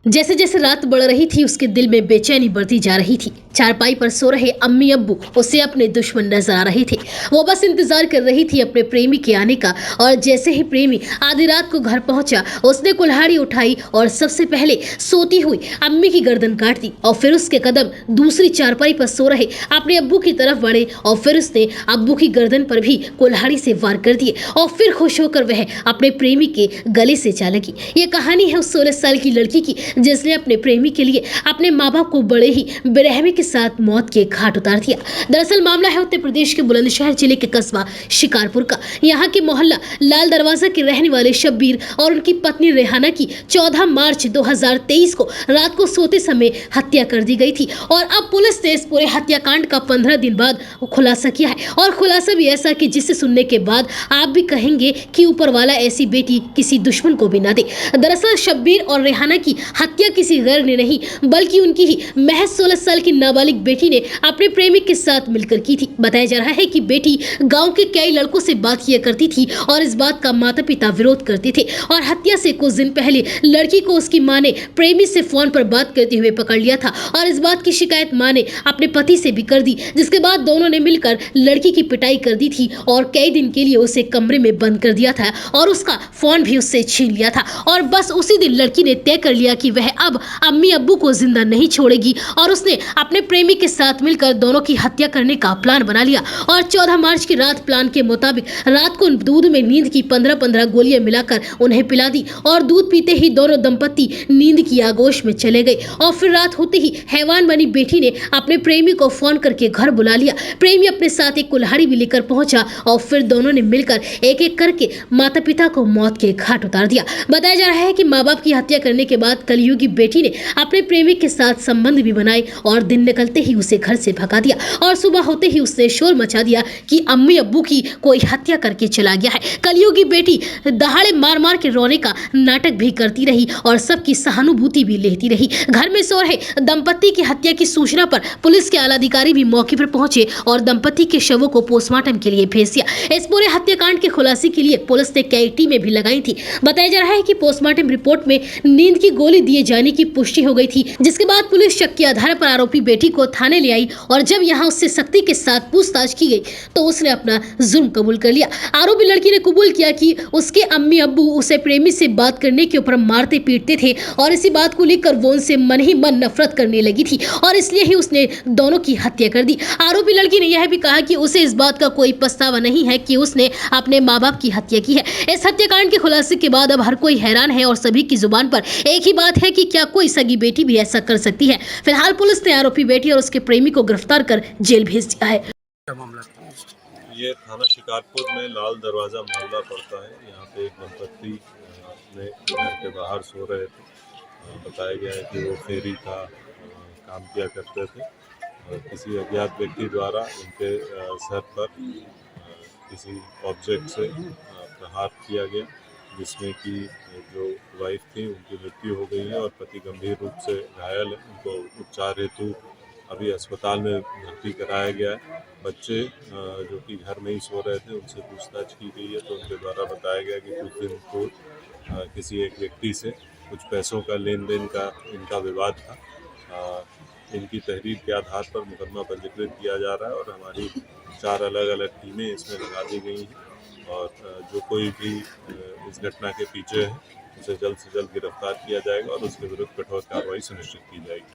जैसे जैसे रात बढ़ रही थी उसके दिल में बेचैनी बढ़ती जा रही थी। चारपाई पर सो रहे अम्मी अब्बू उसे अपने दुश्मन नजर आ रहे थे। वो बस इंतजार कर रही थी अपने प्रेमी के आने का। और जैसे ही प्रेमी आधी रात को घर पहुंचा, उसने कुल्हाड़ी उठाई और सबसे पहले सोती हुई अम्मी की गर्दन काट दी। और फिर उसके कदम दूसरी चारपाई पर सो रहे अपने अब्बू की तरफ बढ़े और फिर उसने अब्बू की गर्दन पर भी कुल्हाड़ी से वार कर दिए। और फिर खुश होकर वह अपने प्रेमी के गले से जा लगी। ये कहानी है उस 16 साल की लड़की की जिसने अपने प्रेमी के लिए अपने माँ बाप को बड़े ही बेरहमी के साथ मौत के घाट उतार दिया। दरअसल मामला है उत्तर प्रदेश के बुलंदशहर जिले के कस्बा शिकारपुर का। यहाँ के मोहल्ला लाल दरवाजा के रहने वाले शब्बीर और उनकी पत्नी रेहाना की 14 मार्च 2023 को रात को सोते समय हत्या कर दी गई थी। और अब पुलिस ने इस पूरे हत्याकांड का 15 दिन बाद खुलासा किया है। और खुलासा भी ऐसा कि जिसे सुनने के बाद आप भी कहेंगे कि ऊपर वाला ऐसी बेटी किसी दुश्मन को भी ना दे। दरअसल शब्बीर और रेहाना की हत्या किसी गैर ने नहीं बल्कि उनकी ही महज 16 साल की नाबालिग बेटी ने अपने प्रेमिक के साथ मिलकर की थी। बताया जा रहा है कि बेटी गांव के कई लड़कों से बात किया करती थी और इस बात का माता पिता विरोध करते थे। और हत्या से कुछ दिन पहले लड़की को उसकी मां ने प्रेमी से फोन पर बात करते हुए पकड़ लिया था। और इस बात की शिकायत मां ने अपने पति से भी कर दी, जिसके बाद दोनों ने मिलकर लड़की की पिटाई कर दी थी और कई दिन के लिए उसे कमरे में बंद कर दिया था और उसका फोन भी उससे छीन लिया था। और बस उसी दिन लड़की ने तय कर लिया कि वह अब अम्मी अब्बू को जिंदा नहीं छोड़ेगी और उसने अपने प्रेमी के साथ मिलकर दोनों की हत्या करने का प्लान बना लिया। और 14 मार्च की रात प्लान के मुताबिक रात को दूध में नींद की 15-15 गोलियां मिलाकर उन्हें पिला दी और दूध पीते ही दोनों दंपत्ति नींद की आगोश में चले गए। और फिर रात होते ही हैवान बनी बेटी ने अपने प्रेमी को फोन करके घर बुला लिया। प्रेमी अपने साथ एक कुल्हाड़ी भी लेकर पहुंचा और फिर दोनों ने मिलकर एक एक करके माता पिता को मौत के घाट उतार दिया। बताया जा रहा है कि माँ बाप की हत्या करने के बाद कलयुगी बेटी ने अपने प्रेमी के साथ संबंध भी बनाए और दिन निकलते ही उसे घर से भगा दिया। और सुबह होते ही उसने शोर मचा दिया कि अम्मी अब्बू की कोई हत्या करके चला गया है। कलयुगी बेटी दहाड़े मार मार के रोने का नाटक भी करती रही और सबकी सहानुभूति भी लेती रही। घर में सो रहे दंपत्ति की हत्या की सूचना पर पुलिस के आला अधिकारी भी मौके पर पहुंचे और दंपत्ति के शवों को पोस्टमार्टम के लिए भेज दिया। इस पूरे हत्याकांड के खुलासे के लिए पुलिस ने कई टीमें भी लगाई थी। बताया जा रहा है कि पोस्टमार्टम रिपोर्ट में नींद की गोली दिए जाने की पुष्टि हो गई थी, जिसके बाद पुलिस शक के आधार पर आरोपी बेटी को थाने ले आई और जब यहां उससे सख्ती के साथ पूछताछ की गई तो उसने अपना जुर्म कबूल कर लिया। आरोपी लड़की ने कबूल किया कि उसके अम्मी अब्बू उसे प्रेमी से बात करने के ऊपर मारते पीटते थे और इसी बात को लेकर वो उनसे मन ही मन नफरत करने लगी थी और इसलिए ही उसने दोनों की हत्या कर दी। आरोपी लड़की ने यह भी कहा कि उसे इस बात का कोई पछतावा नहीं है कि उसने अपने माँ बाप की हत्या की है। इस हत्याकांड के खुलासे के बाद अब हर कोई हैरान है और सभी की जुबान पर एक ही बात है कि क्या कोई सगी बेटी भी ऐसा कर सकती है। फिलहाल पुलिस ने आरोपी बेटी और उसके प्रेमी को गिरफ्तार कर जेल भेज दिया है। ये थाना शिकारपुर में लाल दरवाजा मोहल्ला पड़ता है। यहाँ पे एक दंपत्ति अपने घर के बाहर सो रहे थे। बताया गया है कि वो फेरी का काम किया करते थे। किसी अज्ञात व्यक्ति द्वारा उनके सर पर किसी ऑब्जेक्ट से प्रहार किया गया, जिसमें कि जो वाइफ थी उनकी मृत्यु हो गई है और पति गंभीर रूप से घायल है। उनको उपचार हेतु अभी अस्पताल में भर्ती कराया गया है। बच्चे जो कि घर में ही सो रहे थे उनसे पूछताछ की गई है तो उनके द्वारा बताया गया कि कुछ दिन पूर्व किसी एक व्यक्ति से कुछ पैसों का लेन देन का इनका विवाद था। इनकी तहरीर के आधार पर मुकदमा पंजीकृत किया जा रहा है और हमारी 4 अलग अलग टीमें इसमें लगा दी गई हैं और जो कोई भी इस घटना के पीछे है उसे जल्द से जल्द गिरफ्तार किया जाएगा और उसके विरुद्ध कठोर कार्रवाई सुनिश्चित की जाएगी।